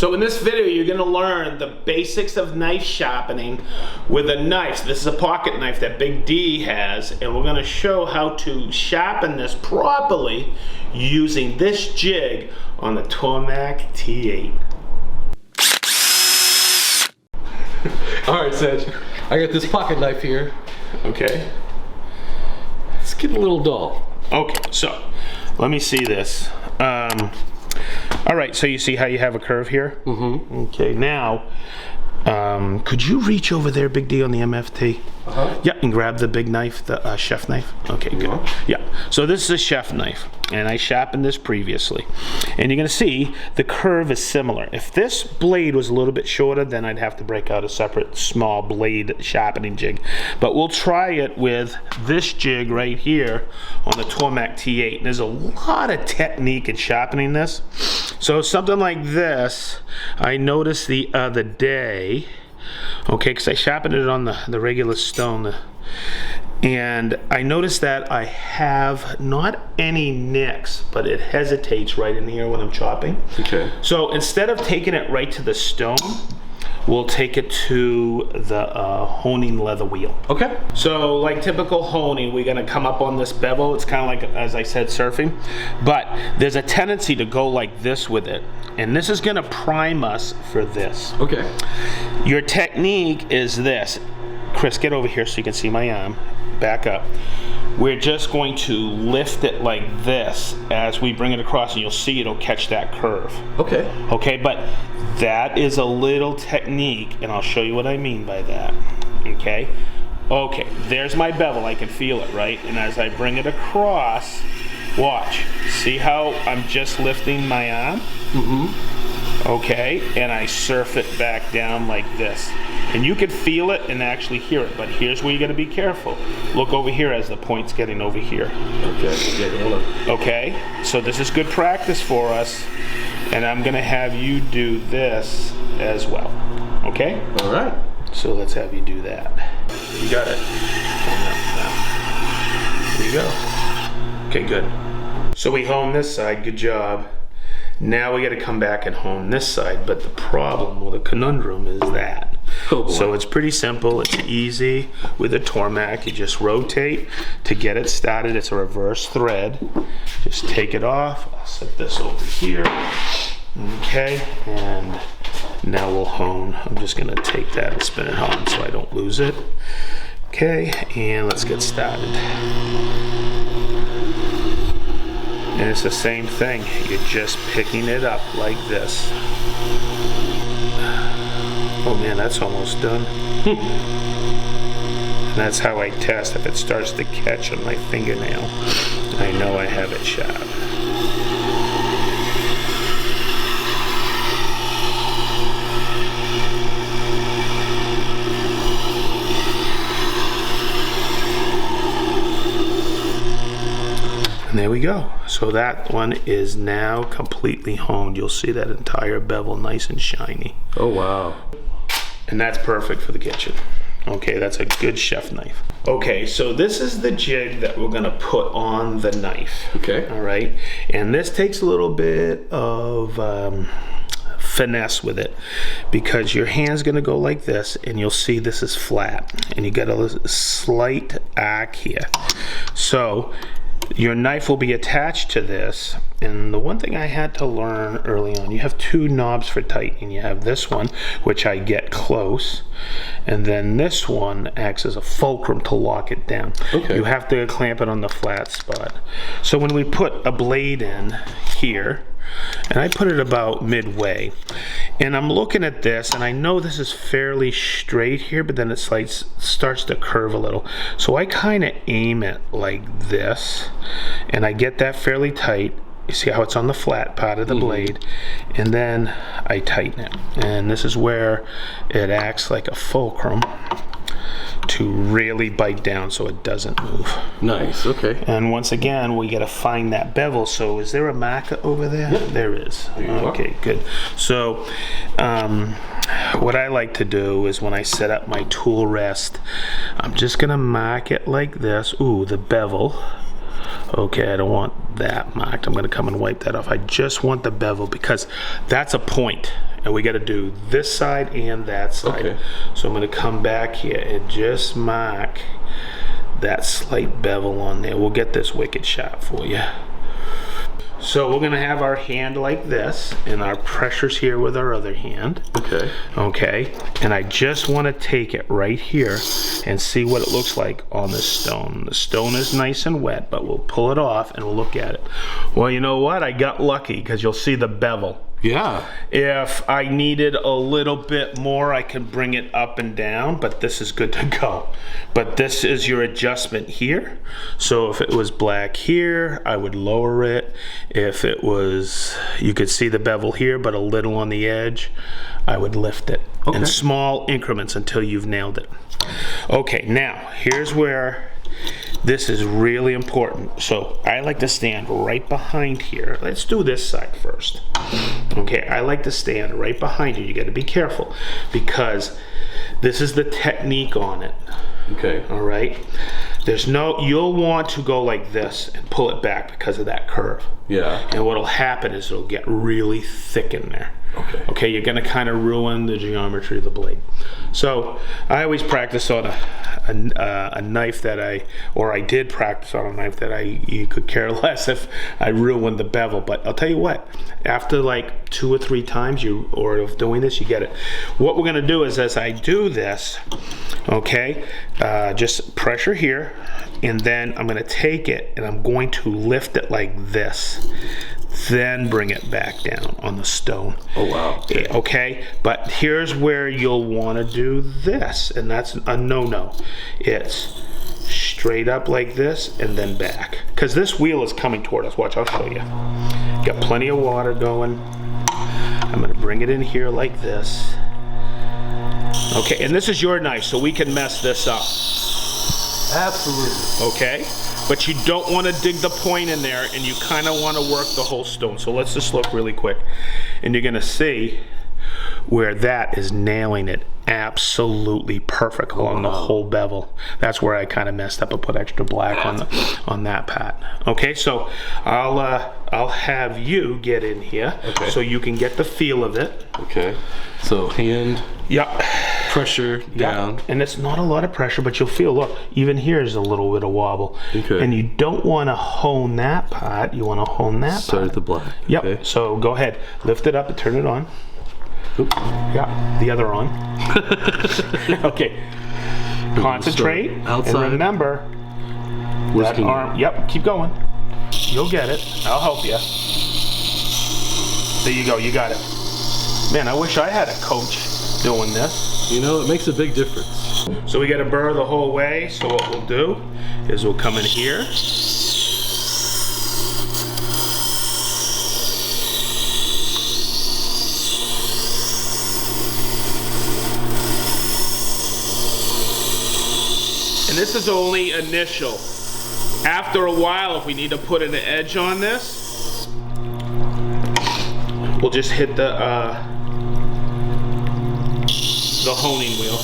So in this video, you're gonna learn the basics of knife sharpening with a knife. So this is a pocket knife that Big D has, and we're gonna show how to sharpen this properly using this jig on the Tormek T8. All right, Sedge, I got this pocket knife here. Okay. It's getting a little dull. Okay, so let me see this. All right, so you see how you have a curve here? Mm-hmm. Okay, now, could you reach over there, Big D, on the MFT? Uh-huh. Yeah, and grab the big knife, the chef knife. Okay, good. Yeah, so this is a chef knife, and I sharpened this previously. And you're gonna see the curve is similar. If this blade was a little bit shorter, then I'd have to break out a separate small blade sharpening jig. But we'll try it with this jig right here on the Tormek T8. And there's a lot of technique in sharpening this. So something like this, I noticed the other day, okay, because I sharpened it on the regular stone, and I noticed that I have not any nicks, but it hesitates right in here when I'm chopping. Okay. So instead of taking it right to the stone, we'll take it to the honing leather wheel. Okay. So like typical honing, we're gonna come up on this bevel. It's kind of like, as I said, surfing, but there's a tendency to go like this with it. And this is gonna prime us for this. Okay. Your technique is this. Chris, get over here so you can see my arm. Back up. We're just going to lift it like this as we bring it across, and you'll see it'll catch that curve. Okay. Okay, but that is a little technique, and I'll show you what I mean by that. Okay? Okay, there's my bevel. I can feel it, right? And as I bring it across, watch. See how I'm just lifting my arm? Mm-hmm. Okay, and I surf it back down like this. And you can feel it and actually hear it, but here's where you gotta be careful. Look over here as the point's getting over here. Okay, yeah, hold on. Okay, so this is good practice for us, and I'm gonna have you do this as well. Okay? All right. So let's have you do that. You got it. There you go. Okay, good. So we hone this side, good job. Now we gotta come back and hone this side, but the problem, or the conundrum, is that. Oh boy. So it's pretty simple, it's easy with a Tormek. You just rotate to get it started. It's a reverse thread. Just take it off. I'll set this over here. Okay, and now we'll hone. I'm just gonna take that and spin it on so I don't lose it. Okay, and let's get started. And it's the same thing. You're just picking it up like this. Oh man, that's almost done. And that's how I test. If it starts to catch on my fingernail, I know I have it sharp. And there we go. So that one is now completely honed. You'll see that entire bevel nice and shiny. Oh wow. And that's perfect for the kitchen. Okay, that's a good chef knife. Okay, so this is the jig that we're gonna put on the knife. Okay. All right, and this takes a little bit of finesse with it, because your hand's gonna go like this, and you'll see this is flat, and you got a slight arc here. So your knife will be attached to this, and the one thing I had to learn early on, you have two knobs for tightening. You have this one, which I get close, and then this one acts as a fulcrum to lock it down. Okay. You have to clamp it on the flat spot. So when we put a blade in here, and I put it about midway, and I'm looking at this, and I know this is fairly straight here, but then it's like starts to curve a little. So I kind of aim it like this, and I get that fairly tight. You see how it's on the flat part of the blade, and then I tighten it. And this is where it acts like a fulcrum to really bite down so it doesn't move. Nice, okay. And once again, we gotta find that bevel. So is there a marker over there? Yep. There is. Okay, good. So what I like to do is when I set up my tool rest, I'm just gonna mark it like this. Ooh, the bevel. Okay, I don't want that marked. I'm gonna come and wipe that off. I just want the bevel because that's a point. and we got to do this side and that side. Okay. So I'm going to come back here and just mark that slight bevel on there. We'll get this wicked sharp for you. So we're gonna have our hand like this, and our pressure's here with our other hand. Okay. Okay, and I just wanna take it right here and see what it looks like on the stone. The stone is nice and wet, but we'll pull it off and we'll look at it. Well, you know what? I got lucky, because you'll see the bevel. Yeah. If I needed a little bit more, I could bring it up and down, but this is good to go. But this is your adjustment here. So if it was black here, I would lower it. If it was, you could see the bevel here, but a little on the edge, I would lift it in small increments until you've nailed it. Okay, now here's where this is really important. So I like to stand right behind here. Let's do this side first. Okay, I like to stand right behind you. You got to be careful, because this is the technique on it. Okay. All right. There's no, you'll want to go like this and pull it back because of that curve. Yeah. And what'll happen is it'll get really thick in there. Okay. Okay, you're gonna kind of ruin the geometry of the blade. So I always practice on a knife that I did practice on a knife that you could care less if I ruined the bevel. But I'll tell you what, after like 2 or 3 times of doing this, you get it. What we're gonna do is, as I do this, okay, just pressure here, and then I'm gonna take it and I'm going to lift it like this. Then bring it back down on the stone. Oh wow. Okay, but here's where you'll want to do this, and that's a no-no. It's straight up like this and then back, because this wheel is coming toward us. Watch, I'll show you. Got plenty of water going. I'm going to bring it in here like this. Okay, and this is your knife, so we can mess this up. Absolutely. Okay, but you don't want to dig the point in there, and you kind of want to work the whole stone. So let's just look really quick, and you're going to see where that is nailing it absolutely perfect along the whole bevel. That's where I kind of messed up and put extra black on that part. Okay, so I'll have you get in here, so you can get the feel of it. Okay. So hand. Yep. Pressure down. And it's not a lot of pressure, but you'll feel, look, even here is a little bit of wobble. Okay. And you don't want to hone that part, you want to hone that Start part. at the black. Yep, Okay. so go ahead, lift it up and turn it on. Oop. Yeah, the other on. Okay, concentrate, outside. and remember, that Working. arm, yep, keep going. You'll get it, I'll help you. There you go, you got it. Man, I wish I had a coach doing this. You know, it makes a big difference. So we got to burr the whole way. So what we'll do is we'll come in here. And this is only initial. After a while, if we need to put an edge on this, we'll just hit the honing wheel.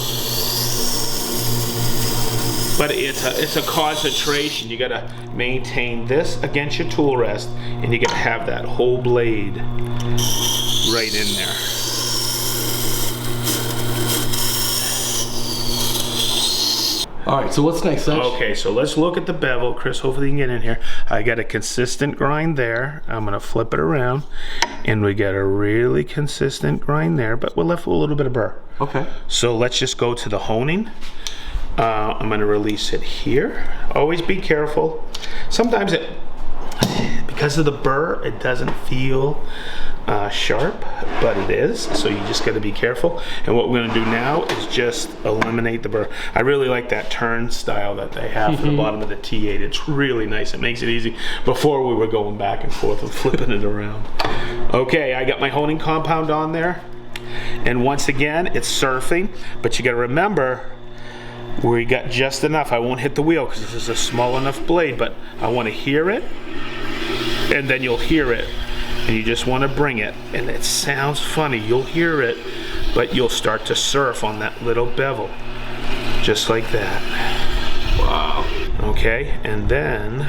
But it's a concentration. You gotta maintain this against your tool rest, and you gotta have that whole blade right in there. All right, so what's next, Sedge? Okay, so let's look at the bevel. Chris, hopefully you can get in here. I got a consistent grind there. I'm gonna flip it around, and we got a really consistent grind there, but we're left with a little bit of burr. Okay. So let's just go to the honing. I'm gonna release it here. Always be careful. Sometimes because of the burr, it doesn't feel sharp, but it is, so you just got to be careful. And what we're going to do now is just eliminate the burr. I really like that turn style that they have for the bottom of the T8. It's really nice. It makes it easy. Before we were going back and forth and flipping it around. Okay, I got my honing compound on there, and once again it's surfing, but you got to remember we got just enough. I won't hit the wheel because this is a small enough blade, but I want to hear it, and then you'll hear it. And you just want to bring it, and it sounds funny, you'll hear it, but you'll start to surf on that little bevel, just like that. Wow. Okay, and then,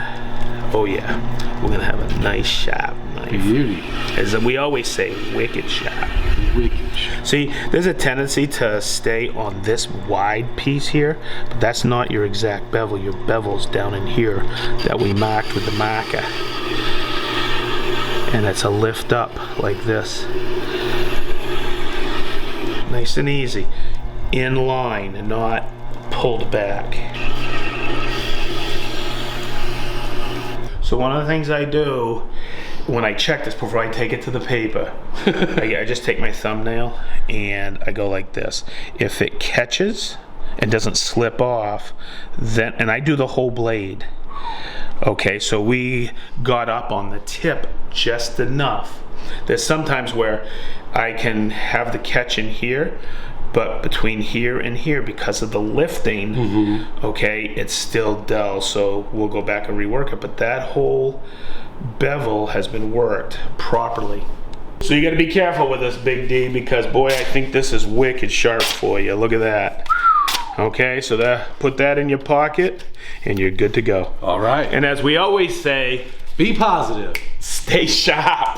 oh yeah, we're gonna have a nice sharp knife. Beauty. As we always say, wicked sharp. Wicked. See, there's a tendency to stay on this wide piece here, but that's not your exact bevel. Your bevel's down in here that we marked with the marker. And it's a lift up like this. Nice and easy. In line and not pulled back. So one of the things I do when I check this before I take it to the paper, I just take my thumbnail and I go like this. If it catches and doesn't slip off, then, and I do the whole blade. Okay, so we got up on the tip just enough. There's sometimes where I can have the catch in here, but between here and here, because of the lifting, okay, it's still dull, so we'll go back and rework it. But that whole bevel has been worked properly. So you gotta be careful with this, Big D, because boy, I think this is wicked sharp for you. Look at that. Okay, so put that in your pocket and you're good to go. All right. And as we always say, be positive. Stay sharp.